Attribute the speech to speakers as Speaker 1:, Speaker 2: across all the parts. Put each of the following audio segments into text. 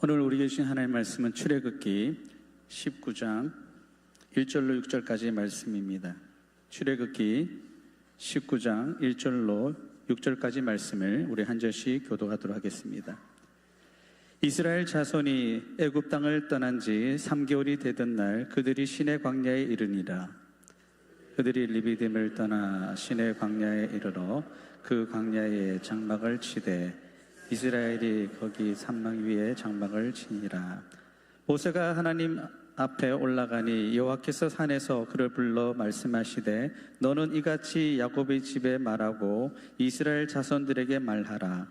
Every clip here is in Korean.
Speaker 1: 오늘 우리에게 주신 하나님의 말씀은 출애굽기 19장 1절로 6절까지의 말씀입니다. 출애굽기 19장 1절로 6절까지 말씀을 우리 한 절씩 교독하도록 하겠습니다. 이스라엘 자손이 애굽 땅을 떠난 지 3개월이 되던 날 그들이 시내 광야에 이르니라. 그들이 리비딤을 떠나 시내 광야에 이르러 그 광야에 장막을 치되 이스라엘이 거기 산막 위에 장막을 치니라. 모세가 하나님 앞에 올라가니 여호와께서 산에서 그를 불러 말씀하시되 너는 이같이 야곱의 집에 말하고 이스라엘 자손들에게 말하라.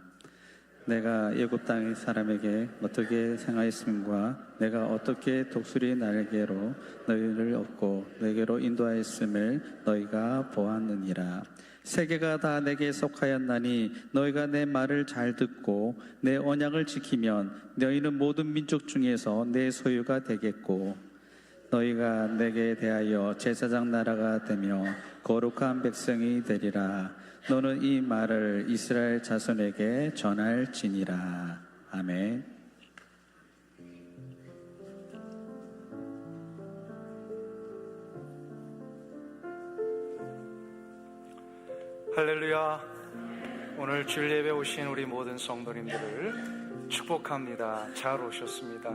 Speaker 1: 내가 애굽 땅의 사람에게 어떻게 행하였음과 내가 어떻게 독수리 날개로 너희를 얻고 내게로 인도하였음을 너희가 보았느니라. 세계가 다 내게 속하였나니 너희가 내 말을 잘 듣고 내 언약을 지키면 너희는 모든 민족 중에서 내 소유가 되겠고 너희가 내게 대하여 제사장 나라가 되며 거룩한 백성이 되리라. 너는 이 말을 이스라엘 자손에게 전할지니라. 아멘.
Speaker 2: 할렐루야. 오늘 주일 예배 오신 우리 모든 성도님들을 축복합니다. 잘 오셨습니다.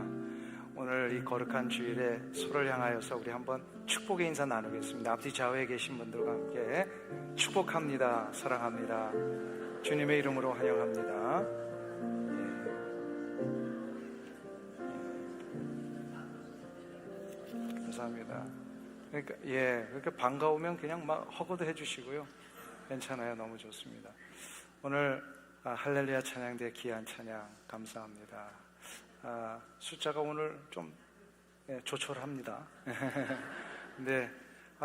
Speaker 2: 오늘 이 거룩한 주일에 서로를 향하여서 우리 한번 축복의 인사 나누겠습니다. 앞뒤 좌우에 계신 분들과 함께 축복합니다. 사랑합니다. 주님의 이름으로 환영합니다. 감사합니다. 그러니까 반가우면 그냥 막 허거도 해주시고요. 괜찮아요. 너무 좋습니다. 오늘 할렐루야 찬양대 귀한 찬양 감사합니다. 숫자가 오늘 좀 조촐합니다. 근데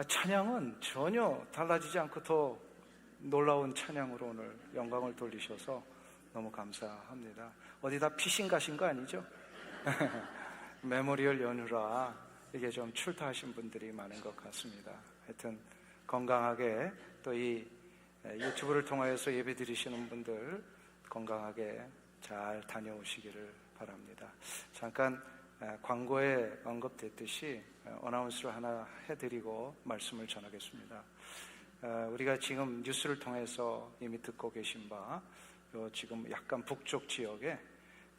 Speaker 2: 찬양은 전혀 달라지지 않고 더 놀라운 찬양으로 오늘 영광을 돌리셔서 너무 감사합니다. 어디다 피신 가신 거 아니죠? 메모리얼 연휴라 이게 좀 출타하신 분들이 많은 것 같습니다. 하여튼 건강하게 또 이 유튜브를 통하여서 예배 드리시는 분들 건강하게 잘 다녀오시기를 바랍니다. 잠깐 광고에 언급됐듯이 어나운스를 하나 해드리고 말씀을 전하겠습니다. 우리가 지금 뉴스를 통해서 이미 듣고 계신 바 지금 약간 북쪽 지역에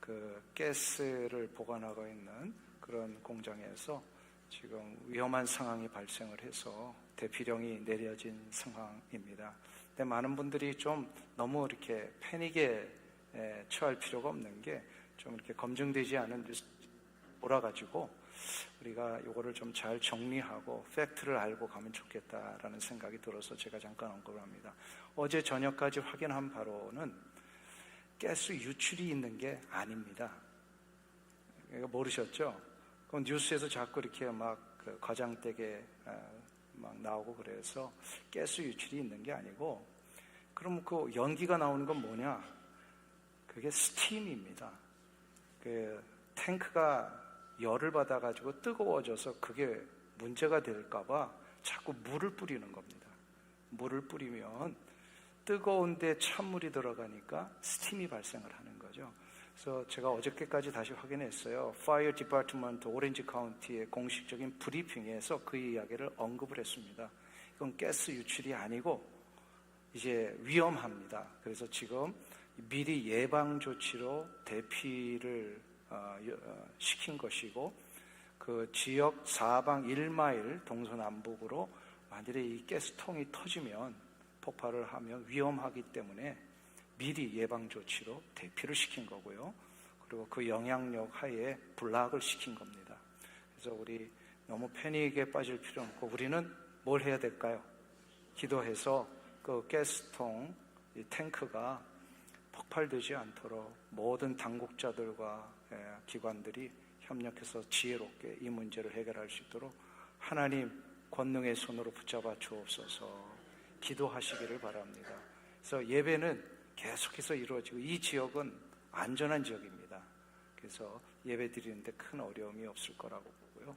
Speaker 2: 그 가스를 보관하고 있는 그런 공장에서 지금 위험한 상황이 발생을 해서 대피령이 내려진 상황입니다. 근데 많은 분들이 좀 너무 이렇게 패닉에 처할 필요가 없는 게 좀 이렇게 검증되지 않은 뉴스 몰아가지고 우리가 이거를 좀 잘 정리하고 팩트를 알고 가면 좋겠다라는 생각이 들어서 제가 잠깐 언급을 합니다. 어제 저녁까지 확인한 바로는 가스 유출이 있는 게 아닙니다. 모르셨죠? 그럼 뉴스에서 자꾸 이렇게 막 그 과장되게 막 나오고 그래서 가스 유출이 있는 게 아니고 그럼 그 연기가 나오는 건 뭐냐? 그게 스팀입니다. 그 탱크가 열을 받아가지고 뜨거워져서 그게 문제가 될까봐 자꾸 물을 뿌리는 겁니다. 물을 뿌리면 뜨거운데 찬물이 들어가니까 스팀이 발생을 하는 거죠. 그래서 제가 어저께까지 다시 확인했어요. Fire Department 오렌지 카운티의 공식적인 브리핑에서 그 이야기를 언급을 했습니다. 이건 가스 유출이 아니고 이제 위험합니다. 그래서 지금 미리 예방 조치로 대피를 시킨 것이고 그 지역 사방 1마일 동서남북으로 만일에 이 가스통이 터지면 폭발을 하면 위험하기 때문에 미리 예방 조치로 대피를 시킨 거고요. 그리고 그 영향력 하에 블락을 시킨 겁니다. 그래서 우리 너무 패닉에 빠질 필요는 없고 우리는 뭘 해야 될까요? 기도해서 그 가스통 이 탱크가 폭발되지 않도록 모든 당국자들과 기관들이 협력해서 지혜롭게 이 문제를 해결할 수 있도록 하나님 권능의 손으로 붙잡아 주옵소서 기도하시기를 바랍니다. 그래서 예배는 계속해서 이루어지고 이 지역은 안전한 지역입니다. 그래서 예배 드리는데 큰 어려움이 없을 거라고 보고요.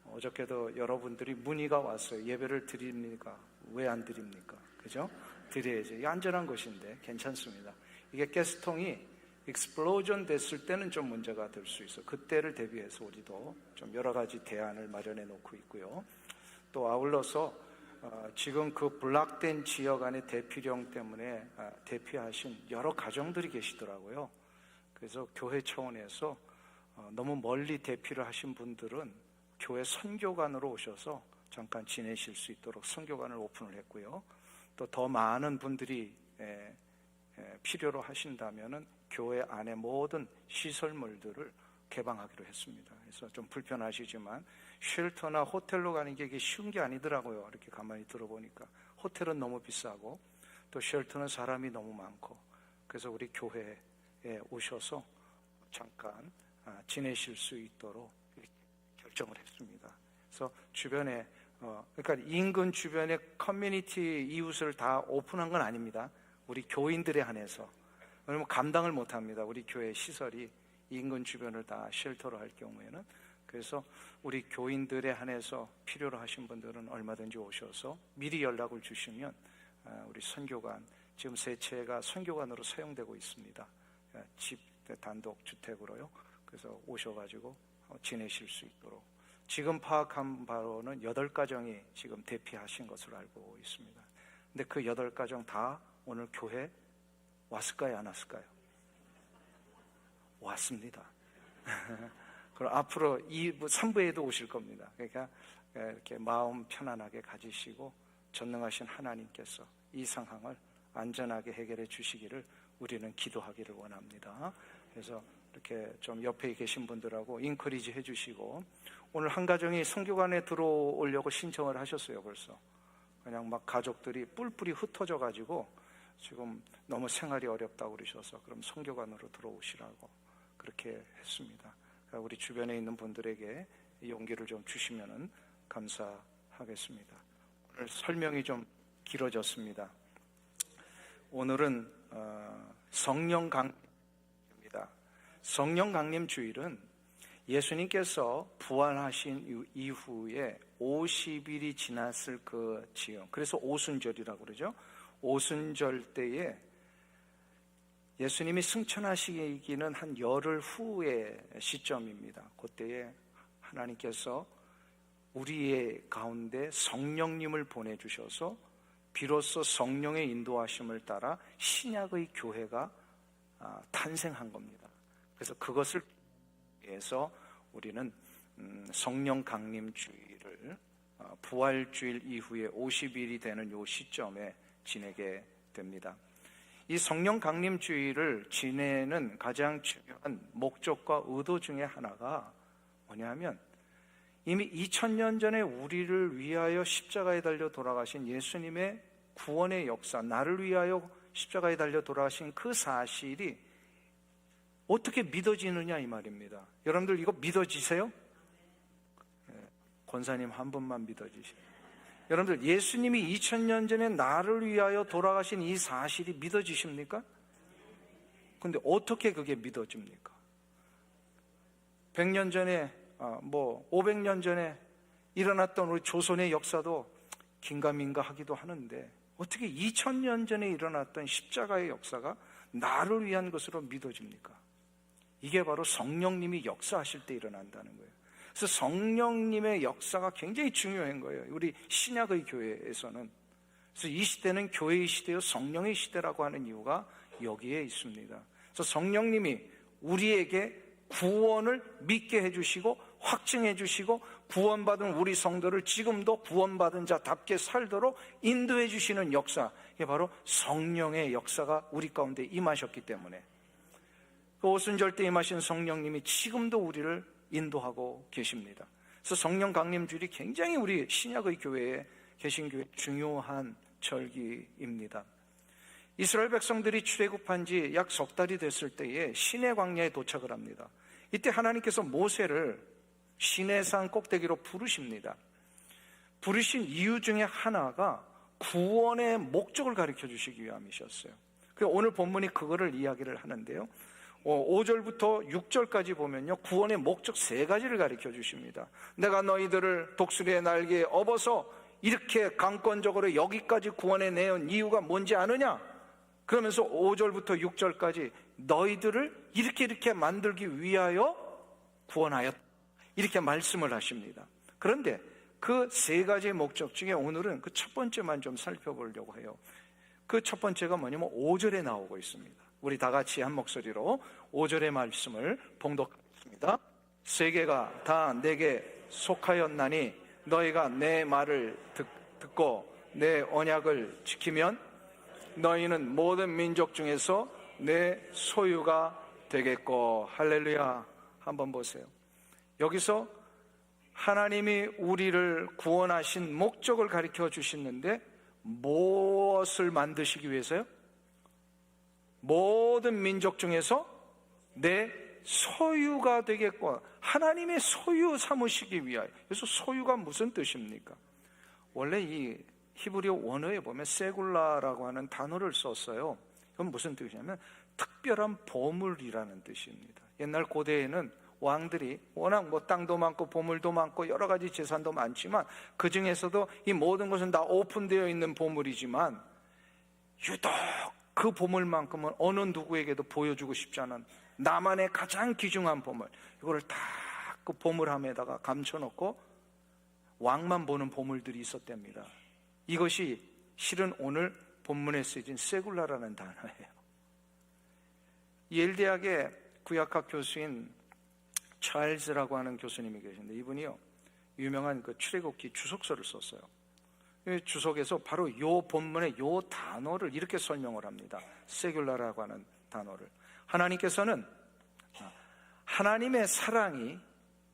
Speaker 2: 어저께도 여러분들이 문의가 왔어요. 예배를 드립니까? 왜 안 드립니까? 그죠? 드려야죠. 이 안전한 곳인데 괜찮습니다. 이게 가스통이 익스플로전 됐을 때는 좀 문제가 될 수 있어. 그때를 대비해서 우리도 좀 여러 가지 대안을 마련해 놓고 있고요. 또 아울러서 지금 그 블락된 지역 안의 대피령 때문에 대피하신 여러 가정들이 계시더라고요. 그래서 교회 차원에서 너무 멀리 대피를 하신 분들은 교회 선교관으로 오셔서 잠깐 지내실 수 있도록 선교관을 오픈을 했고요. 또 더 많은 분들이 필요로 하신다면은 교회 안에 모든 시설물들을 개방하기로 했습니다. 그래서 좀 불편하시지만 쉘터나 호텔로 가는 게 쉬운 게 아니더라고요. 이렇게 가만히 들어보니까 호텔은 너무 비싸고 또 쉘터는 사람이 너무 많고, 그래서 우리 교회에 오셔서 잠깐 지내실 수 있도록 이렇게 결정을 했습니다. 그래서 주변에 그러니까 인근 주변에 커뮤니티 이웃을 다 오픈한 건 아닙니다. 우리 교인들에 한해서. 왜냐면 감당을 못합니다. 우리 교회 시설이 인근 주변을 다 쉘터로 할 경우에는. 그래서 우리 교인들에 한해서 필요로 하신 분들은 얼마든지 오셔서 미리 연락을 주시면 우리 선교관, 지금 세 채가 선교관으로 사용되고 있습니다. 집 단독 주택으로요. 그래서 오셔가지고 지내실 수 있도록. 지금 파악한 바로는 8가정이 지금 대피하신 것으로 알고 있습니다. 근데 그 8가정 다 오늘 교회 왔을까요? 안 왔을까요? 왔습니다. 그럼 앞으로 3부에도 오실 겁니다. 그러니까 이렇게 마음 편안하게 가지시고 전능하신 하나님께서 이 상황을 안전하게 해결해 주시기를 우리는 기도하기를 원합니다. 그래서 이렇게 좀 옆에 계신 분들하고 인커리지 해주시고, 오늘 한 가정이 선교관에 들어오려고 신청을 하셨어요. 벌써 그냥 막 가족들이 뿔뿔이 흩어져 가지고 지금 너무 생활이 어렵다고 그러셔서 그럼 선교관으로 들어오시라고 그렇게 했습니다. 그러니까 우리 주변에 있는 분들에게 용기를 좀 주시면은 감사하겠습니다. 오늘 설명이 좀 길어졌습니다. 오늘은 성령 강림입니다. 성령 강림 주일은 예수님께서 부활하신 이후에 50일이 지났을 그 즈음, 그래서 오순절이라고 그러죠. 오순절 때에 예수님이 승천하시기는 한 열흘 후의 시점입니다. 그때에 하나님께서 우리의 가운데 성령님을 보내주셔서 비로소 성령의 인도하심을 따라 신약의 교회가 탄생한 겁니다. 그래서 그것을 위해서 우리는 성령 강림 주일을 부활주일 이후에 50일이 되는 이 시점에 지내게 됩니다. 이 성령 강림 주일을 지내는 가장 중요한 목적과 의도 중에 하나가 뭐냐면, 이미 2000년 전에 우리를 위하여 십자가에 달려 돌아가신 예수님의 구원의 역사, 나를 위하여 십자가에 달려 돌아가신 그 사실이 어떻게 믿어지느냐 이 말입니다. 여러분들 이거 믿어지세요? 권사님 한 분만 믿어지세요. 여러분들 예수님이 2000년 전에 나를 위하여 돌아가신 이 사실이 믿어지십니까? 근데 어떻게 그게 믿어집니까? 100년 전에 500년 전에 일어났던 우리 조선의 역사도 긴가민가 하기도 하는데 어떻게 2000년 전에 일어났던 십자가의 역사가 나를 위한 것으로 믿어집니까? 이게 바로 성령님이 역사하실 때 일어난다는 거예요. 그래서 성령님의 역사가 굉장히 중요한 거예요. 우리 신약의 교회에서는. 그래서 이 시대는 교회의 시대요 성령의 시대라고 하는 이유가 여기에 있습니다. 그래서 성령님이 우리에게 구원을 믿게 해주시고 확증해 주시고 구원받은 우리 성도를 지금도 구원받은 자답게 살도록 인도해 주시는 역사, 이게 바로 성령의 역사가 우리 가운데 임하셨기 때문에, 그 오순절 때 임하신 성령님이 지금도 우리를 인도하고 계십니다. 그래서 성령 강림주일이 굉장히 우리 신약의 교회에 개신교회 중요한 절기입니다. 이스라엘 백성들이 출애굽한 지 약 석 달이 됐을 때에 시내 광야에 도착을 합니다. 이때 하나님께서 모세를 시내산 꼭대기로 부르십니다. 부르신 이유 중에 하나가 구원의 목적을 가르쳐 주시기 위함이셨어요. 오늘 본문이 그거를 이야기를 하는데요, 5절부터 6절까지 보면요, 구원의 목적 3가지를 가르쳐 주십니다. 내가 너희들을 독수리의 날개에 업어서 이렇게 강권적으로 여기까지 구원해 내온 이유가 뭔지 아느냐? 그러면서 5절부터 6절까지 너희들을 이렇게 만들기 위하여 구원하였다. 이렇게 말씀을 하십니다. 그런데 그 세 가지의 목적 중에 오늘은 그 첫 번째만 좀 살펴보려고 해요. 그 첫 번째가 뭐냐면 5절에 나오고 있습니다. 우리 다 같이 한 목소리로 5절의 말씀을 봉독하겠습니다. 세계가 다 내게 속하였나니 너희가 내 말을 듣고 내 언약을 지키면 너희는 모든 민족 중에서 내 소유가 되겠고. 할렐루야. 한번 보세요. 여기서 하나님이 우리를 구원하신 목적을 가르쳐 주시는데 무엇을 만드시기 위해서요? 모든 민족 중에서 내 소유가 되겠고, 하나님의 소유 삼으시기 위하여. 그래서 소유가 무슨 뜻입니까? 원래 이 히브리어 원어에 보면 세굴라라고 하는 단어를 썼어요. 그건 무슨 뜻이냐면 특별한 보물이라는 뜻입니다. 옛날 고대에는 왕들이 워낙 땅도 많고 보물도 많고 여러 가지 재산도 많지만 그 중에서도 이 모든 것은 다 오픈되어 있는 보물이지만 유독 그 보물만큼은 어느 누구에게도 보여주고 싶지 않은 나만의 가장 귀중한 보물, 이거를 다 그 보물함에다가 감춰놓고 왕만 보는 보물들이 있었답니다. 이것이 실은 오늘 본문에 쓰여진 세굴라라는 단어예요. 예일 대학의 구약학 교수인 찰즈라고 하는 교수님이 계신데 이분이요 유명한 그 출애굽기 주석서를 썼어요. 이 주석에서 바로 이 본문의 이 단어를 이렇게 설명을 합니다. 세굴라라고 하는 단어를. 하나님께서는 하나님의 사랑이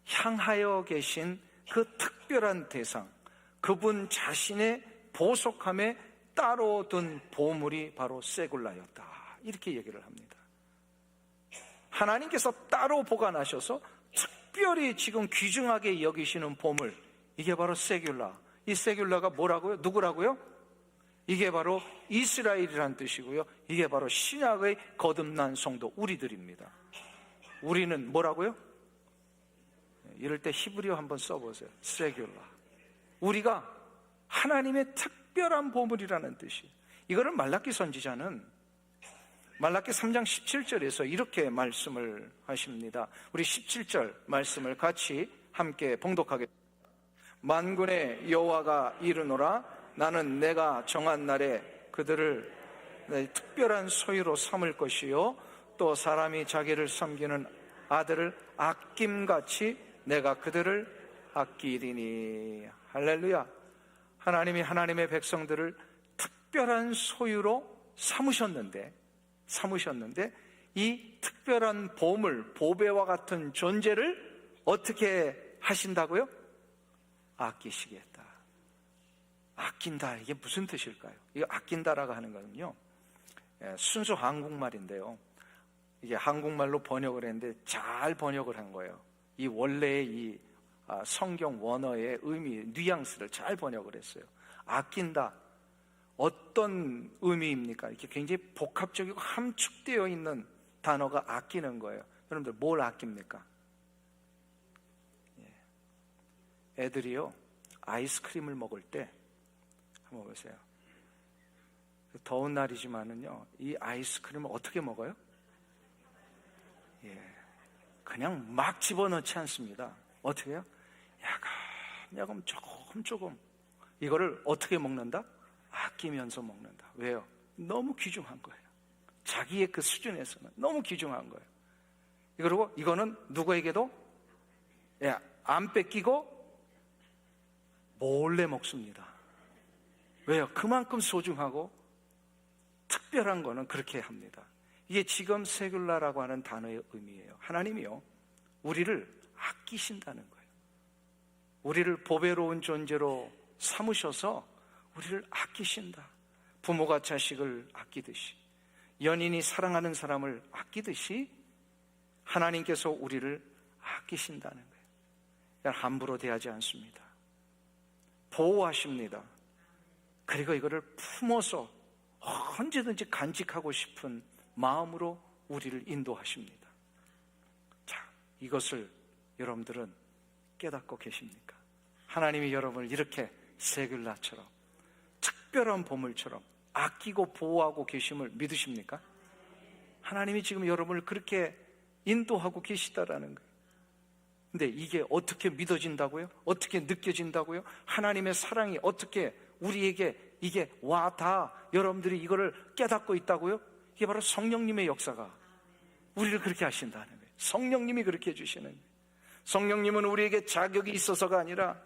Speaker 2: 향하여 계신 그 특별한 대상, 그분 자신의 보속함에 따로 둔 보물이 바로 세굴라였다. 이렇게 얘기를 합니다. 하나님께서 따로 보관하셔서 특별히 지금 귀중하게 여기시는 보물, 이게 바로 세굴라. 이 세굴라가 뭐라고요? 누구라고요? 이게 바로 이스라엘이란 뜻이고요. 이게 바로 신약의 거듭난 성도 우리들입니다. 우리는 뭐라고요? 이럴 때 히브리어 한번 써보세요. 세굴라. 우리가 하나님의 특별한 보물이라는 뜻이에요. 이거를 말라기 선지자는 말라기 3장 17절에서 이렇게 말씀을 하십니다. 우리 17절 말씀을 같이 함께 봉독하겠습니다. 만군의 여호와가 이르노라 나는 내가 정한 날에 그들을 내 특별한 소유로 삼을 것이요 또 사람이 자기를 섬기는 아들을 아낌같이 내가 그들을 아끼리니. 할렐루야. 하나님이 하나님의 백성들을 특별한 소유로 삼으셨는데 이 특별한 보물, 보배와 같은 존재를 어떻게 하신다고요? 아끼시겠다. 아낀다, 이게 무슨 뜻일까요? 이거 아낀다라고 하는 거는요 순수 한국말인데요, 이게 한국말로 번역을 했는데 잘 번역을 한 거예요. 이 원래의 이 성경 원어의 의미, 뉘앙스를 잘 번역을 했어요. 아낀다, 어떤 의미입니까? 이렇게 굉장히 복합적이고 함축되어 있는 단어가 아끼는 거예요. 여러분들 뭘 아낍니까? 애들이요 아이스크림을 먹을 때 한번 보세요. 더운 날이지만은요 이 아이스크림을 어떻게 먹어요? 그냥 막 집어넣지 않습니다. 어떻게 해요? 야금 조금 이거를 어떻게 먹는다? 아끼면서 먹는다. 왜요? 너무 귀중한 거예요. 자기의 그 수준에서는 너무 귀중한 거예요. 그리고 이거는 누구에게도 안 뺏기고 몰래 먹습니다. 왜요? 그만큼 소중하고 특별한 거는 그렇게 합니다. 이게 지금 세굴라라고 하는 단어의 의미예요. 하나님이요 우리를 아끼신다는 거예요. 우리를 보배로운 존재로 삼으셔서 우리를 아끼신다. 부모가 자식을 아끼듯이, 연인이 사랑하는 사람을 아끼듯이 하나님께서 우리를 아끼신다는 거예요. 함부로 대하지 않습니다. 보호하십니다. 그리고 이거를 품어서 언제든지 간직하고 싶은 마음으로 우리를 인도하십니다. 자, 이것을 여러분들은 깨닫고 계십니까? 하나님이 여러분을 이렇게 세굴라처럼 특별한 보물처럼 아끼고 보호하고 계심을 믿으십니까? 하나님이 지금 여러분을 그렇게 인도하고 계시다라는 거예요. 근데 이게 어떻게 믿어진다고요? 어떻게 느껴진다고요? 하나님의 사랑이 어떻게 우리에게 이게 와 다 여러분들이 이거를 깨닫고 있다고요? 이게 바로 성령님의 역사가 우리를 그렇게 하신다는 거예요. 성령님이 그렇게 해주시는 거예요. 성령님은 우리에게 자격이 있어서가 아니라,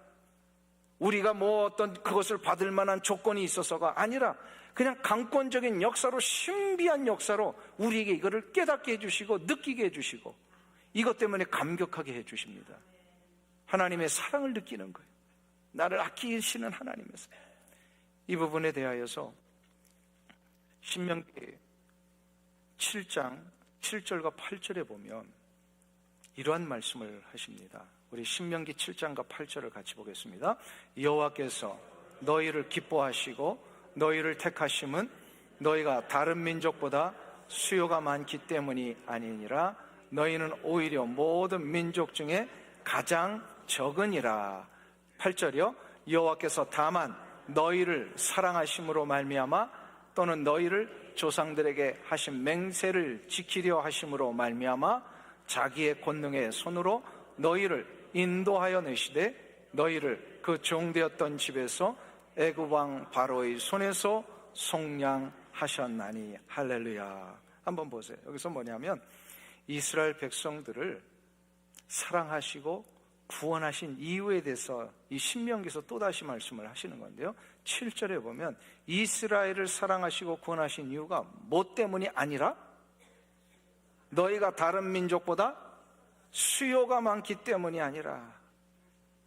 Speaker 2: 우리가 뭐 어떤 그것을 받을 만한 조건이 있어서가 아니라, 그냥 강권적인 역사로, 신비한 역사로 우리에게 이거를 깨닫게 해주시고 느끼게 해주시고, 이것 때문에 감격하게 해주십니다. 하나님의 사랑을 느끼는 거예요. 나를 아끼시는 하나님의 사랑. 이 부분에 대하여서 신명기 7장 7절과 8절에 보면 이러한 말씀을 하십니다. 우리 신명기 7장과 8절을 같이 보겠습니다. 여호와께서 너희를 기뻐하시고 너희를 택하심은 너희가 다른 민족보다 수요가 많기 때문이 아니니라. 너희는 오히려 모든 민족 중에 가장 적으니라. 8절이요. 여호와께서 다만 너희를 사랑하심으로 말미암아 또는 너희를 조상들에게 하신 맹세를 지키려 하심으로 말미암아 자기의 권능의 손으로 너희를 인도하여 내시되 너희를 그 종되었던 집에서 애굽 왕 바로의 손에서 속량하셨나니. 할렐루야. 한번 보세요. 여기서 뭐냐면 이스라엘 백성들을 사랑하시고 구원하신 이유에 대해서 이 신명기에서 또다시 말씀을 하시는 건데요, 7절에 보면 이스라엘을 사랑하시고 구원하신 이유가 뭐 때문이 아니라 너희가 다른 민족보다 수요가 많기 때문이 아니라,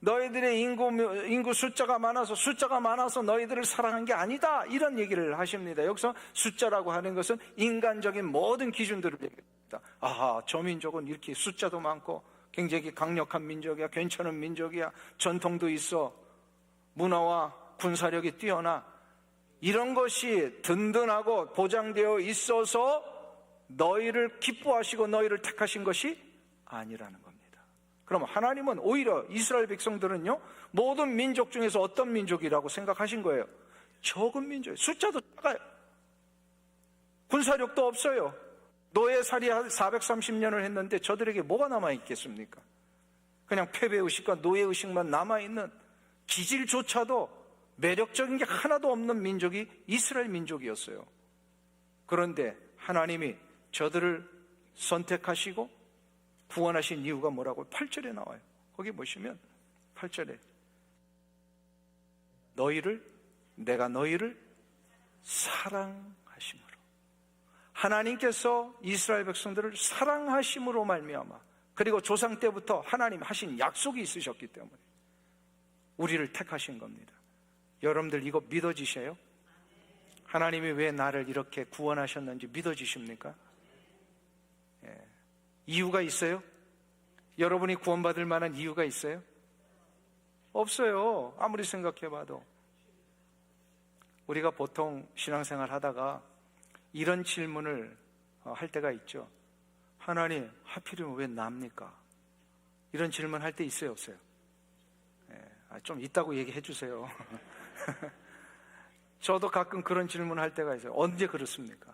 Speaker 2: 너희들의 인구 숫자가 많아서 너희들을 사랑한 게 아니다, 이런 얘기를 하십니다. 여기서 숫자라고 하는 것은 인간적인 모든 기준들을 얘기합니다. 아하, 저 민족은 이렇게 숫자도 많고 굉장히 강력한 민족이야, 괜찮은 민족이야, 전통도 있어, 문화와 군사력이 뛰어나, 이런 것이 든든하고 보장되어 있어서 너희를 기뻐하시고 너희를 택하신 것이 아니라는 겁니다. 그럼 하나님은 오히려 이스라엘 백성들은요, 모든 민족 중에서 어떤 민족이라고 생각하신 거예요? 적은 민족이에요. 숫자도 작아요. 군사력도 없어요. 노예살이 430년을 했는데 저들에게 뭐가 남아있겠습니까? 그냥 패배의식과 노예의식만 남아있는, 기질조차도 매력적인 게 하나도 없는 민족이 이스라엘 민족이었어요. 그런데 하나님이 저들을 선택하시고 구원하신 이유가 뭐라고 8절에 나와요. 거기 보시면 8절에 내가 너희를 사랑하심으로, 하나님께서 이스라엘 백성들을 사랑하심으로 말미암아, 그리고 조상 때부터 하나님 하신 약속이 있으셨기 때문에 우리를 택하신 겁니다. 여러분들 이거 믿어지셔요? 하나님이 왜 나를 이렇게 구원하셨는지 믿어지십니까? 예. 이유가 있어요? 여러분이 구원받을 만한 이유가 있어요? 없어요. 아무리 생각해봐도. 우리가 보통 신앙생활 하다가 이런 질문을 할 때가 있죠. 하나님, 하필이면 왜 납니까? 이런 질문 할 때 있어요, 없어요? 좀 있다고 얘기해 주세요. 저도 가끔 그런 질문 할 때가 있어요. 언제 그렇습니까?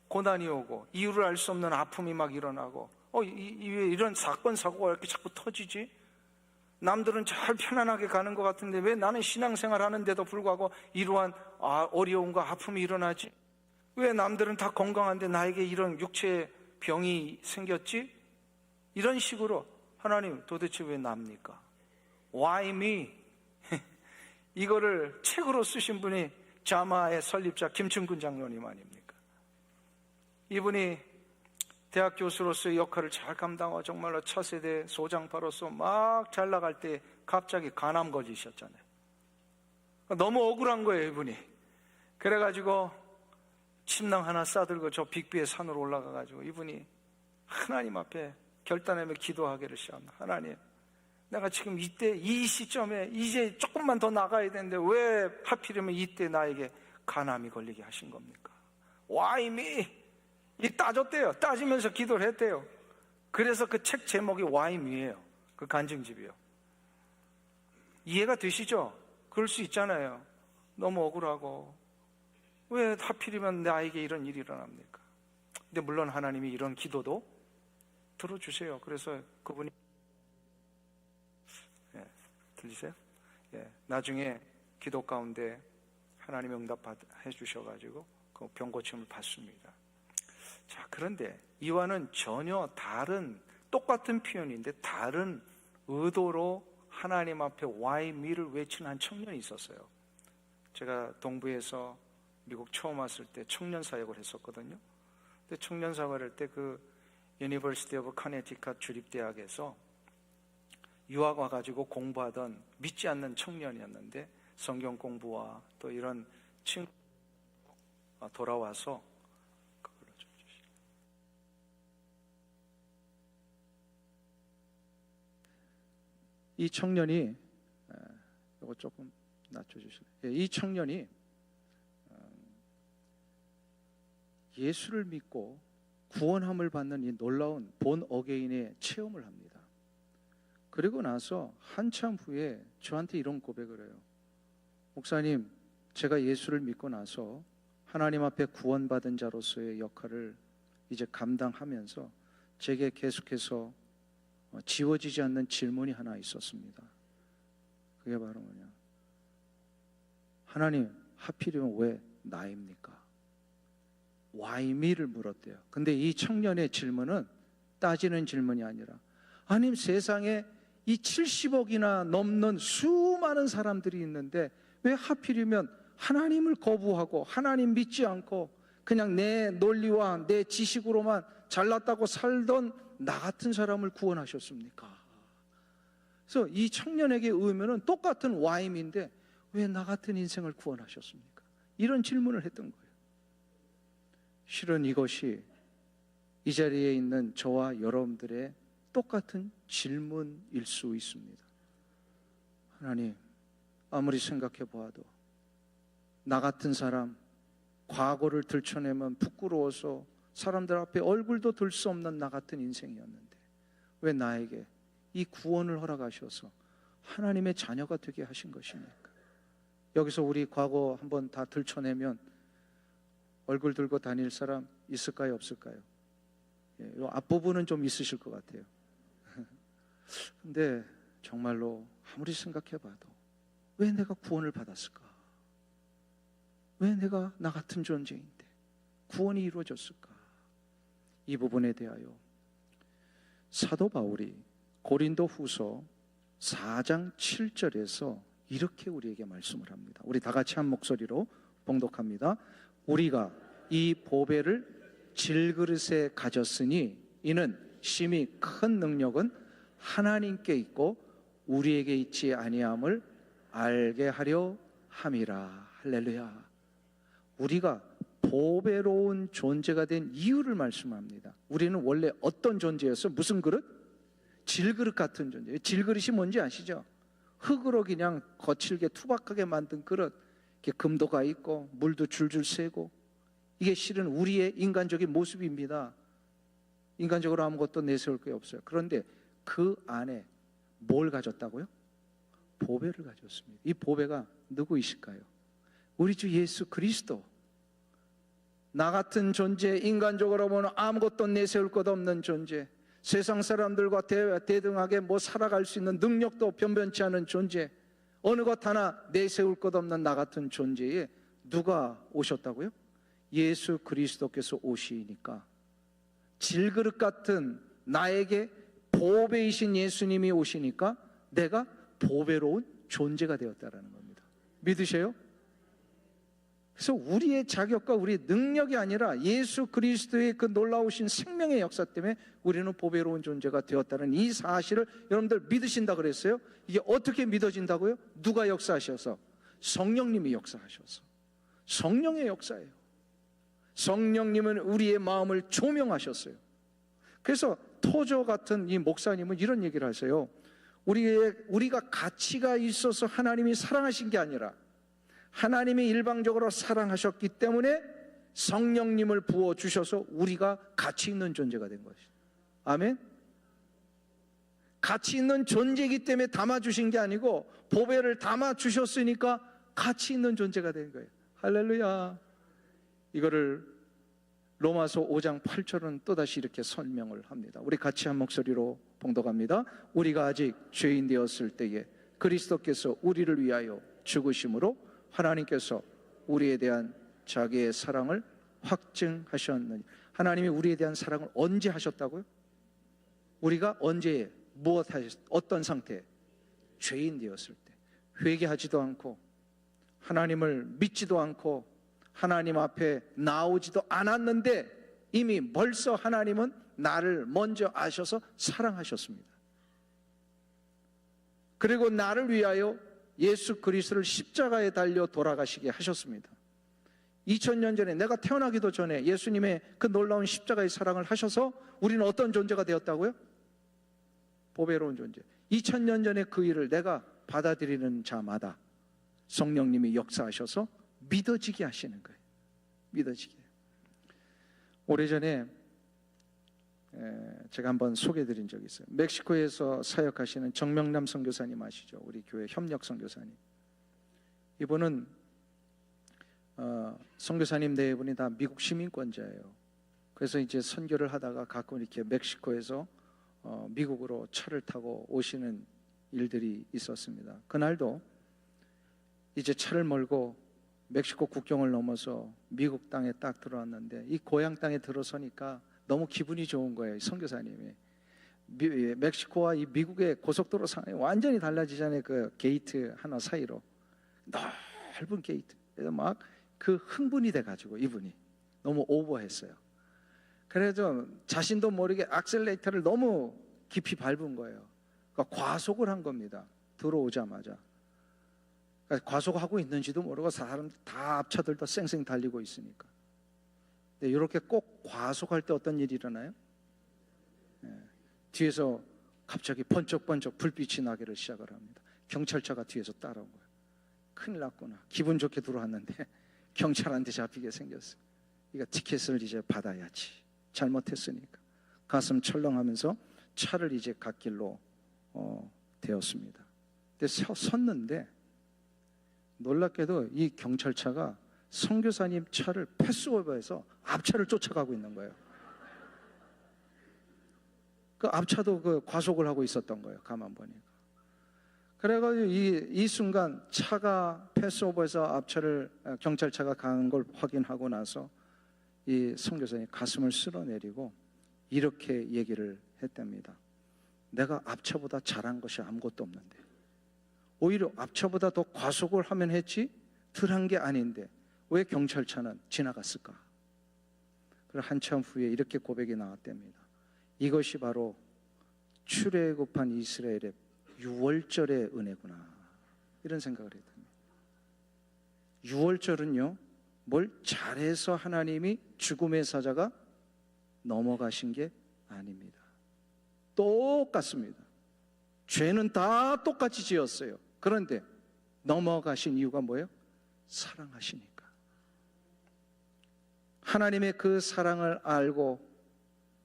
Speaker 2: 고난이 오고 이유를 알 수 없는 아픔이 막 일어나고, 왜 이런 사건 사고가 이렇게 자꾸 터지지? 남들은 잘 편안하게 가는 것 같은데 왜 나는 신앙생활 하는데도 불구하고 이러한 어려움과 아픔이 일어나지? 왜 남들은 다 건강한데 나에게 이런 육체의 병이 생겼지? 이런 식으로 하나님 도대체 왜 납니까? Why me? 이거를 책으로 쓰신 분이 자마의 설립자 김충근 장로님 아닙니까? 이분이 대학 교수로서의 역할을 잘 감당하고 정말로 차세대 소장파로서 막 잘 나갈 때 갑자기 간암 걸리셨잖아요. 너무 억울한 거예요, 이분이. 그래가지고 침낭 하나 싸들고 저 빅비의 산으로 올라가가지고 이분이 하나님 앞에 결단하며 기도하기를 시작합니다. 하나님, 내가 지금 이때 이 시점에 이제 조금만 더 나가야 되는데 왜 하필이면 이때 나에게 간암이 걸리게 하신 겁니까? Why me? 이 따졌대요. 따지면서 기도를 했대요. 그래서 그 책 제목이 Why me예요. 그 간증집이요. 이해가 되시죠? 그럴 수 있잖아요. 너무 억울하고 왜 하필이면 나에게 이런 일이 일어납니까? 근데 물론 하나님이 이런 기도도 들어주세요. 그래서 그분이 들리세요? 나중에 기도 가운데 하나님이 응답해 주셔가지고 그 병 고침을 받습니다. 자, 그런데 이와는 전혀 다른 똑같은 표현인데 다른 의도로 하나님 앞에 why me를 외치는 한 청년이 있었어요. 제가 동부에서 미국 처음 왔을 때 청년 사역을 했었거든요. 근데 청년 사역을 할 때 그 유니버시티 오브 커네티컷 주립대학에서 유학 와가지고 공부하던 믿지 않는 청년이었는데 성경 공부와 또 이런 친구 돌아와서 그걸로 좀 주시죠.
Speaker 3: 이 청년이 이거 조금 낮춰주실래요? 이 청년이 예수를 믿고 구원함을 받는 이 놀라운 본 어게인의 체험을 합니다. 그리고 나서 한참 후에 저한테 이런 고백을 해요. 목사님, 제가 예수를 믿고 나서 하나님 앞에 구원받은 자로서의 역할을 이제 감당하면서 제게 계속해서 지워지지 않는 질문이 하나 있었습니다. 그게 바로 뭐냐? 하나님, 하필이면 왜 나입니까? Why me를 물었대요. 근데 이 청년의 질문은 따지는 질문이 아니라, 하나님, 세상에 이 70억이나 넘는 수많은 사람들이 있는데 왜 하필이면 하나님을 거부하고 하나님 믿지 않고 그냥 내 논리와 내 지식으로만 잘났다고 살던 나 같은 사람을 구원하셨습니까? 그래서 이 청년에게 의문은 똑같은 why인데 왜 나 같은 인생을 구원하셨습니까? 이런 질문을 했던 거예요. 실은 이것이 이 자리에 있는 저와 여러분들의 똑같은 질문일 수 있습니다. 하나님, 아무리 생각해 보아도 나 같은 사람, 과거를 들춰내면 부끄러워서 사람들 앞에 얼굴도 들 수 없는 나 같은 인생이었는데 왜 나에게 이 구원을 허락하셔서 하나님의 자녀가 되게 하신 것입니까? 여기서 우리 과거 한번 다 들춰내면 얼굴 들고 다닐 사람 있을까요, 없을까요? 이 앞부분은 좀 있으실 것 같아요. 근데 정말로 아무리 생각해봐도 왜 내가 구원을 받았을까? 왜 내가 나 같은 존재인데 구원이 이루어졌을까? 이 부분에 대하여 사도 바울이 고린도 후서 4장 7절에서 이렇게 우리에게 말씀을 합니다. 우리 다 같이 한 목소리로 봉독합니다. 우리가 이 보배를 질그릇에 가졌으니 이는 심히 큰 능력은 하나님께 있고 우리에게 있지 아니함을 알게 하려 함이라. 할렐루야. 우리가 보배로운 존재가 된 이유를 말씀합니다. 우리는 원래 어떤 존재였어? 무슨 그릇? 질그릇 같은 존재. 질그릇이 뭔지 아시죠? 흙으로 그냥 거칠게 투박하게 만든 그릇, 이렇게 금도 가 있고 물도 줄줄 새고, 이게 실은 우리의 인간적인 모습입니다. 인간적으로 아무것도 내세울 게 없어요. 그런데 그 안에 뭘 가졌다고요? 보배를 가졌습니다. 이 보배가 누구이실까요? 우리 주 예수 그리스도. 나 같은 존재, 인간적으로 보면 아무것도 내세울 것 없는 존재, 세상 사람들과 대등하게 살아갈 수 있는 능력도 변변치 않은 존재, 어느 것 하나 내세울 것 없는 나 같은 존재에 누가 오셨다고요? 예수 그리스도께서 오시니까 질그릇 같은 나에게 보배이신 예수님이 오시니까 내가 보배로운 존재가 되었다라는 겁니다. 믿으세요? 그래서 우리의 자격과 우리의 능력이 아니라 예수 그리스도의 그 놀라우신 생명의 역사 때문에 우리는 보배로운 존재가 되었다는 이 사실을 여러분들 믿으신다 그랬어요? 이게 어떻게 믿어진다고요? 누가 역사하셔서? 성령님이 역사하셔서. 성령의 역사예요. 성령님은 우리의 마음을 조명하셨어요. 그래서 토저 같은 이 목사님은 이런 얘기를 하세요. 우리가 가치가 있어서 하나님이 사랑하신 게 아니라 하나님이 일방적으로 사랑하셨기 때문에 성령님을 부어주셔서 우리가 가치 있는 존재가 된 것이죠. 아멘? 가치 있는 존재이기 때문에 담아주신 게 아니고 보배를 담아주셨으니까 가치 있는 존재가 된 거예요. 할렐루야. 이거를 로마서 5장 8절은 또다시 이렇게 설명을 합니다. 우리 같이 한 목소리로 봉독합니다. 우리가 아직 죄인 되었을 때에 그리스도께서 우리를 위하여 죽으심으로 하나님께서 우리에 대한 자기의 사랑을 확증하셨느니. 하나님이 우리에 대한 사랑을 언제 하셨다고요? 우리가 언제 어떤 상태? 죄인 되었을 때, 회개하지도 않고 하나님을 믿지도 않고 하나님 앞에 나오지도 않았는데 이미 벌써 하나님은 나를 먼저 아셔서 사랑하셨습니다. 그리고 나를 위하여 예수 그리스도를 십자가에 달려 돌아가시게 하셨습니다. 2000년 전에, 내가 태어나기도 전에 예수님의 그 놀라운 십자가의 사랑을 하셔서 우리는 어떤 존재가 되었다고요? 보배로운 존재. 2000년 전에 그 일을 내가 받아들이는 자마다 성령님이 역사하셔서 믿어지게 하시는 거예요. 믿어지게. 오래전에 제가 한번 소개해드린 적이 있어요. 멕시코에서 사역하시는 정명남 선교사님 아시죠? 우리 교회 협력 선교사님. 이분은 선교사님 네 분이 다 미국 시민권자예요. 그래서 이제 선교를 하다가 가끔 이렇게 멕시코에서 미국으로 차를 타고 오시는 일들이 있었습니다. 그날도 이제 차를 몰고 멕시코 국경을 넘어서 미국 땅에 딱 들어왔는데 이 고향 땅에 들어서니까 너무 기분이 좋은 거예요. 선교사님이. 멕시코와 이 미국의 고속도로 상황이 완전히 달라지잖아요. 그 게이트 하나 사이로 넓은 게이트. 그래서 막 그 흥분이 돼가지고 이분이 너무 오버했어요. 그래서 자신도 모르게 악셀레이터를 너무 깊이 밟은 거예요. 그러니까 과속을 한 겁니다. 들어오자마자. 그러니까 과속하고 있는지도 모르고 사람 다 앞차들도 쌩쌩 달리고 있으니까. 근데 이렇게 꼭 과속할 때 어떤 일이 일어나요? 뒤에서 갑자기 번쩍번쩍 불빛이 나기를 시작을 합니다. 경찰차가 뒤에서 따라온 거예요. 큰일 났구나. 기분 좋게 들어왔는데 경찰한테 잡히게 생겼어요. 이거 티켓을 이제 받아야지. 잘못했으니까. 가슴 철렁하면서 차를 이제 갓길로 되었습니다. 근데 섰는데 놀랍게도 이 경찰차가 선교사님 차를 패스오버해서 앞차를 쫓아가고 있는 거예요. 그 앞차도 그 과속을 하고 있었던 거예요. 가만 보니까. 그래가지고 이 순간 차가 패스오버해서 앞차를 경찰차가 가는 걸 확인하고 나서 이 선교사님 가슴을 쓸어내리고 이렇게 얘기를 했답니다. 내가 앞차보다 잘한 것이 아무것도 없는데 오히려 앞차보다 더 과속을 하면 했지 덜 한 게 아닌데 왜 경찰차는 지나갔을까? 그리고 한참 후에 이렇게 고백이 나왔답니다. 이것이 바로 출애굽한 이스라엘의 유월절의 은혜구나. 이런 생각을 했답니다. 유월절은요, 뭘 잘해서 하나님이 죽음의 사자가 넘어가신 게 아닙니다. 똑같습니다. 죄는 다 똑같이 지었어요. 그런데 넘어가신 이유가 뭐예요? 사랑하시니까. 하나님의 그 사랑을 알고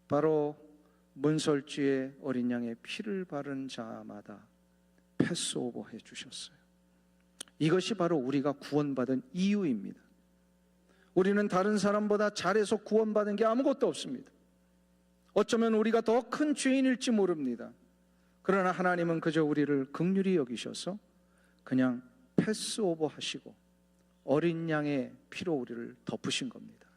Speaker 3: 바로 문설주의 어린 양의 피를 바른 자마다 패스오버 해 주셨어요. 이것이 바로 우리가 구원받은 이유입니다. 우리는 다른 사람보다 잘해서 구원받은 게 아무것도 없습니다. 어쩌면 우리가 더 큰 죄인일지 모릅니다. 그러나 하나님은 그저 우리를 긍휼히 여기셔서 그냥 패스오버 하시고 어린 양의 피로 우리를 덮으신 겁니다.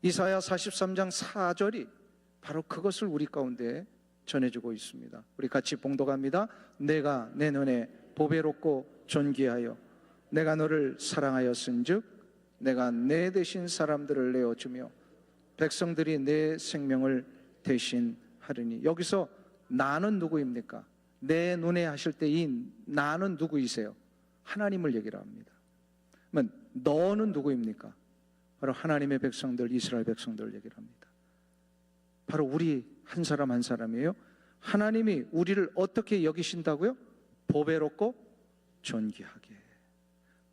Speaker 3: 이사야 43장 4절이 바로 그것을 우리 가운데 전해주고 있습니다. 우리 같이 봉독합니다. 내가 내 눈에 보배롭고 존귀하여 내가 너를 사랑하였은즉 내가 내 대신 사람들을 내어주며 백성들이 내 생명을 대신하리니. 여기서 나는 누구입니까? 내 눈에 하실 때 이 나는 누구이세요? 하나님을 얘기를 합니다. 그러면 너는 누구입니까? 바로 하나님의 백성들, 이스라엘 백성들을 얘기를 합니다. 바로 우리 한 사람 한 사람이에요. 하나님이 우리를 어떻게 여기신다고요? 보배롭고 존귀하게.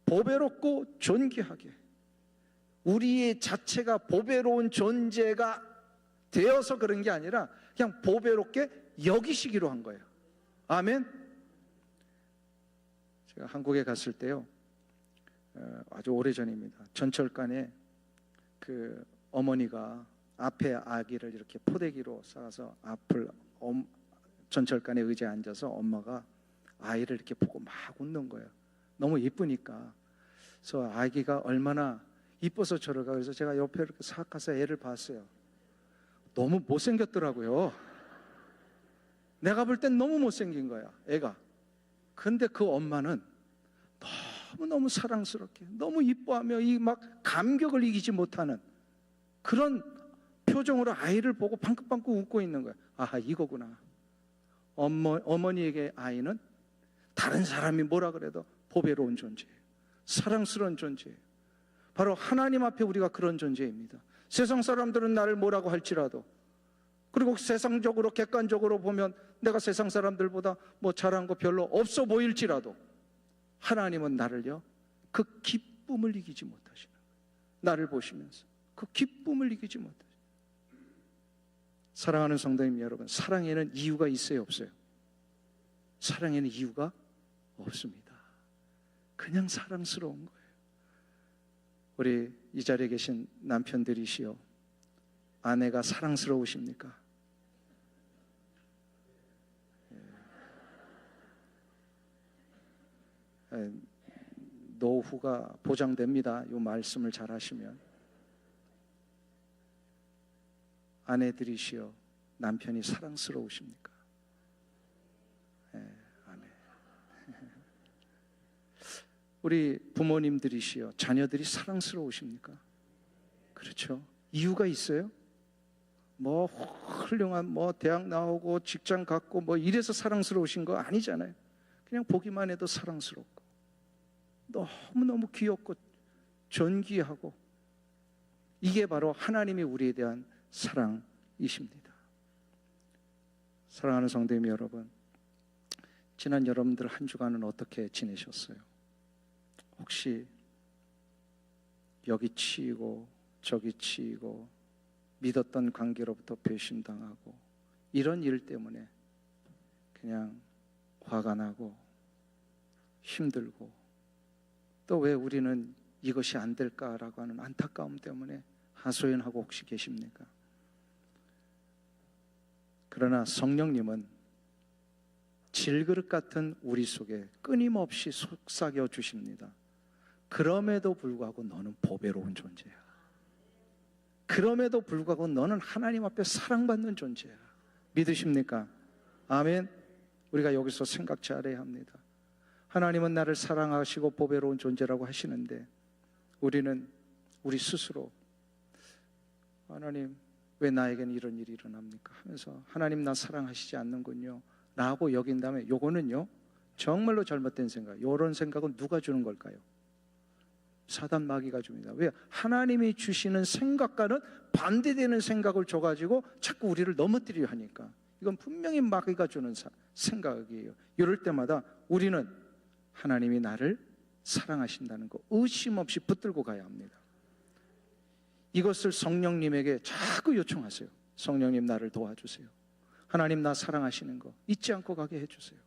Speaker 3: 보배롭고 존귀하게. 우리의 자체가 보배로운 존재가 되어서 그런 게 아니라 그냥 보배롭게 여기시기로 한 거예요. 아멘. 제가 한국에 갔을 때요, 아주 오래전입니다. 전철간에 그 어머니가 앞에 아기를 이렇게 포대기로 쌓아서 앞을 전철간에 의자에 앉아서 엄마가 아이를 이렇게 보고 막 웃는 거예요. 너무 이쁘니까. 그래서 아기가 얼마나 이뻐서 저러가. 그래서 제가 옆에 이렇게 싹 가서 애를 봤어요. 너무 못생겼더라고요. 내가 볼 땐 너무 못생긴 거야, 애가. 근데 그 엄마는 너무너무 사랑스럽게, 너무 이뻐하며 이 막 감격을 이기지 못하는 그런 표정으로 아이를 보고 방긋방긋 웃고 있는 거야. 아, 이거구나. 어머니에게 아이는 다른 사람이 뭐라 그래도 보배로운 존재예요. 사랑스러운 존재예요. 바로 하나님 앞에 우리가 그런 존재입니다. 세상 사람들은 나를 뭐라고 할지라도, 그리고 세상적으로 객관적으로 보면 내가 세상 사람들보다 뭐 잘한 거 별로 없어 보일지라도 하나님은 나를요, 그 기쁨을 이기지 못하시는 거예요. 나를 보시면서 그 기쁨을 이기지 못하시는 거예요. 사랑하는 성도님 여러분, 사랑에는 이유가 있어요, 없어요? 사랑에는 이유가 없습니다. 그냥 사랑스러운 거예요. 우리 이 자리에 계신 남편들이시여, 아내가 사랑스러우십니까? 노후가 보장됩니다. 이 말씀을 잘 하시면. 아내들이시여, 남편이 사랑스러우십니까? 아멘. 우리 부모님들이시여, 자녀들이 사랑스러우십니까? 그렇죠. 이유가 있어요? 뭐 훌륭한 뭐 대학 나오고 직장 갖고 뭐 이래서 사랑스러우신 거 아니잖아요. 그냥 보기만 해도 사랑스럽고 너무너무 귀엽고 존귀하고, 이게 바로 하나님이 우리에 대한 사랑이십니다. 사랑하는 성도님 여러분, 지난 여러분들 한 주간은 어떻게 지내셨어요? 혹시 여기 치이고 저기 치이고 믿었던 관계로부터 배신당하고 이런 일 때문에 그냥 화가 나고 힘들고, 또 왜 우리는 이것이 안 될까라고 하는 안타까움 때문에 하소연하고 혹시 계십니까? 그러나 성령님은 질그릇 같은 우리 속에 끊임없이 속삭여 주십니다. 그럼에도 불구하고 너는 보배로운 존재야. 그럼에도 불구하고 너는 하나님 앞에 사랑받는 존재야. 믿으십니까? 아멘. 우리가 여기서 생각 잘해야 합니다. 하나님은 나를 사랑하시고 보배로운 존재라고 하시는데, 우리는 우리 스스로 하나님 왜 나에게는 이런 일이 일어납니까? 하면서 하나님 나 사랑하시지 않는군요 라고 여긴다면, 요거는요 정말로 잘못된 생각. 이런 생각은 누가 주는 걸까요? 사단 마귀가 줍니다. 왜? 하나님이 주시는 생각과는 반대되는 생각을 줘가지고 자꾸 우리를 넘어뜨리려 하니까. 이건 분명히 마귀가 주는 생각이에요. 이럴 때마다 우리는 하나님이 나를 사랑하신다는 거 의심 없이 붙들고 가야 합니다. 이것을 성령님에게 자꾸 요청하세요. 성령님 나를 도와주세요. 하나님 나 사랑하시는 거 잊지 않고 가게 해주세요.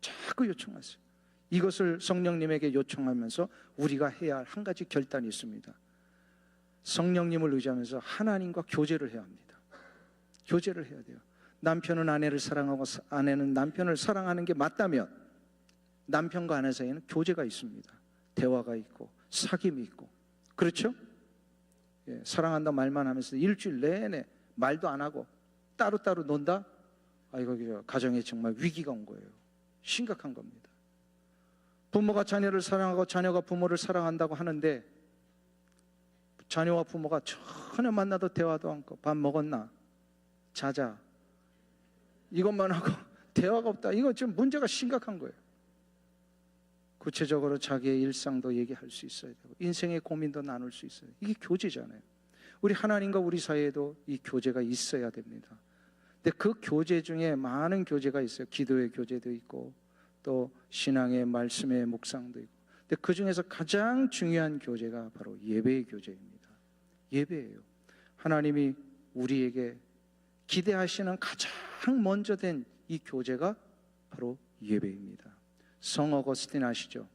Speaker 3: 자꾸 요청하세요. 이것을 성령님에게 요청하면서 우리가 해야 할 한 가지 결단이 있습니다. 성령님을 의지하면서 하나님과 교제를 해야 합니다. 교제를 해야 돼요. 남편은 아내를 사랑하고 아내는 남편을 사랑하는 게 맞다면 남편과 아내 사이에는 교제가 있습니다. 대화가 있고 사귐이 있고. 그렇죠? 예, 사랑한다 말만 하면서 일주일 내내 말도 안 하고 따로따로 논다? 이거 가정에 정말 위기가 온 거예요. 심각한 겁니다. 부모가 자녀를 사랑하고 자녀가 부모를 사랑한다고 하는데, 자녀와 부모가 전혀 만나도 대화도 않고 밥 먹었나? 자자. 이것만 하고 대화가 없다. 이거 지금 문제가 심각한 거예요. 구체적으로 자기의 일상도 얘기할 수 있어야 되고 인생의 고민도 나눌 수 있어야 돼요. 이게 교제잖아요. 우리 하나님과 우리 사이에도 이 교제가 있어야 됩니다. 근데 그 교제 중에 많은 교제가 있어요. 기도의 교제도 있고 또 신앙의 말씀의 묵상도 있고. 근데 그 중에서 가장 중요한 교제가 바로 예배의 교제입니다. 예배예요. 하나님이 우리에게 기대하시는 가장 먼저 된 이 교제가 바로 예배입니다. 성 어거스틴 아시죠?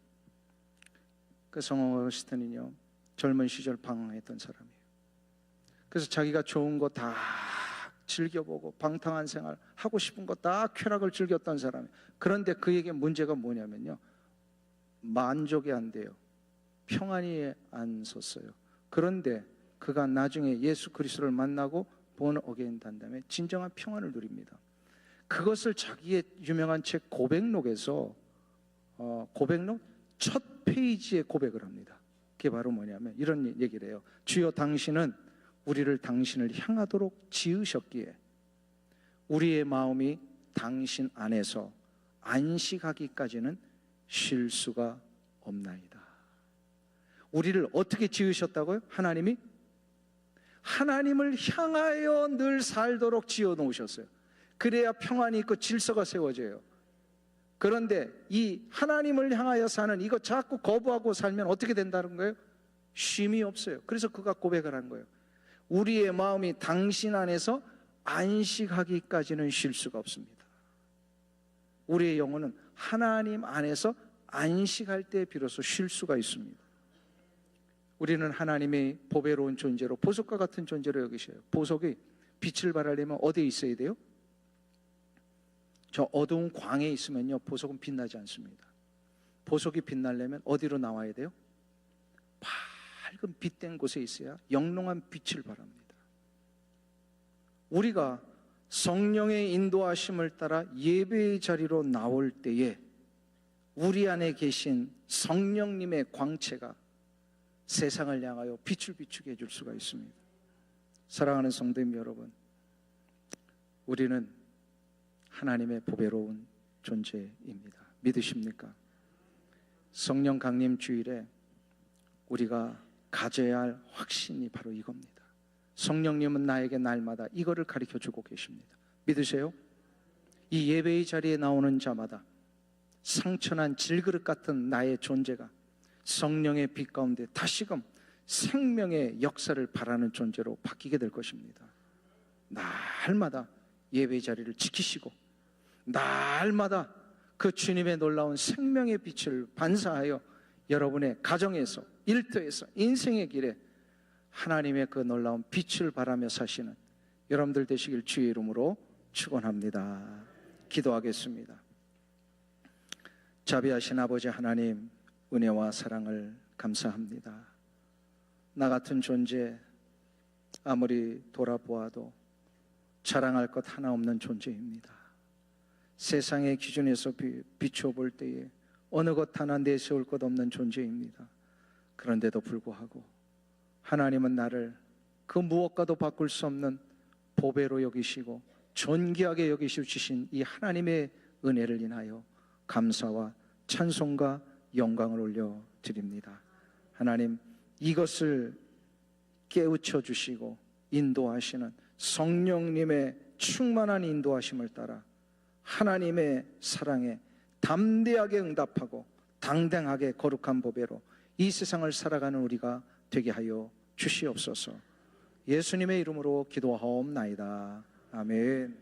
Speaker 3: 그 성 어거스틴은요 젊은 시절 방황했던 사람이에요. 그래서 자기가 좋은 거 다 즐겨보고 방탕한 생활 하고 싶은 거 다 쾌락을 즐겼던 사람이, 그런데 그에게 문제가 뭐냐면요, 만족이 안 돼요. 평안이 안 섰어요. 그런데 그가 나중에 예수 그리스도를 만나고 본 어게인 단 다음에 진정한 평안을 누립니다. 그것을 자기의 유명한 책 고백록에서 고백록 첫 페이지에 고백을 합니다. 그게 바로 뭐냐면 이런 얘기를 해요. 주여, 당신은 우리를 당신을 향하도록 지으셨기에 우리의 마음이 당신 안에서 안식하기까지는 쉴 수가 없나이다. 우리를 어떻게 지으셨다고요? 하나님이 하나님을 향하여 늘 살도록 지어 놓으셨어요. 그래야 평안이 있고 질서가 세워져요. 그런데 이 하나님을 향하여 사는 이거 자꾸 거부하고 살면 어떻게 된다는 거예요? 쉼이 없어요. 그래서 그가 고백을 한 거예요. 우리의 마음이 당신 안에서 안식하기까지는 쉴 수가 없습니다. 우리의 영혼은 하나님 안에서 안식할 때 비로소 쉴 수가 있습니다. 우리는 하나님의 보배로운 존재로, 보석과 같은 존재로 여기셔요. 보석이 빛을 발하려면 어디에 있어야 돼요? 저 어두운 광에 있으면요, 보석은 빛나지 않습니다. 보석이 빛나려면 어디로 나와야 돼요? 밝은 빛된 곳에 있어야 영롱한 빛을 발합니다. 우리가 성령의 인도하심을 따라 예배의 자리로 나올 때에 우리 안에 계신 성령님의 광채가 세상을 향하여 빛을 비추게 해줄 수가 있습니다. 사랑하는 성도님 여러분, 우리는 하나님의 보배로운 존재입니다. 믿으십니까? 성령 강림 주일에 우리가 가져야 할 확신이 바로 이겁니다. 성령님은 나에게 날마다 이거를 가르쳐주고 계십니다. 믿으세요? 이 예배의 자리에 나오는 자마다 상처난 질그릇 같은 나의 존재가 성령의 빛 가운데 다시금 생명의 역사를 바라는 존재로 바뀌게 될 것입니다. 날마다 예배의 자리를 지키시고 날마다 그 주님의 놀라운 생명의 빛을 반사하여 여러분의 가정에서, 일터에서, 인생의 길에 하나님의 그 놀라운 빛을 바라며 사시는 여러분들 되시길 주의 이름으로 축원합니다. 기도하겠습니다. 자비하신 아버지 하나님, 은혜와 사랑을 감사합니다. 나 같은 존재, 아무리 돌아보아도 자랑할 것 하나 없는 존재입니다. 세상의 기준에서 비춰볼 때에 어느 것 하나 내세울 것 없는 존재입니다. 그런데도 불구하고 하나님은 나를 그 무엇과도 바꿀 수 없는 보배로 여기시고 존귀하게 여기시신 이 하나님의 은혜를 인하여 감사와 찬송과 영광을 올려드립니다. 하나님, 이것을 깨우쳐 주시고 인도하시는 성령님의 충만한 인도하심을 따라 하나님의 사랑에 담대하게 응답하고 당당하게 거룩한 보배로 이 세상을 살아가는 우리가 되게 하여 주시옵소서. 예수님의 이름으로 기도하옵나이다. 아멘.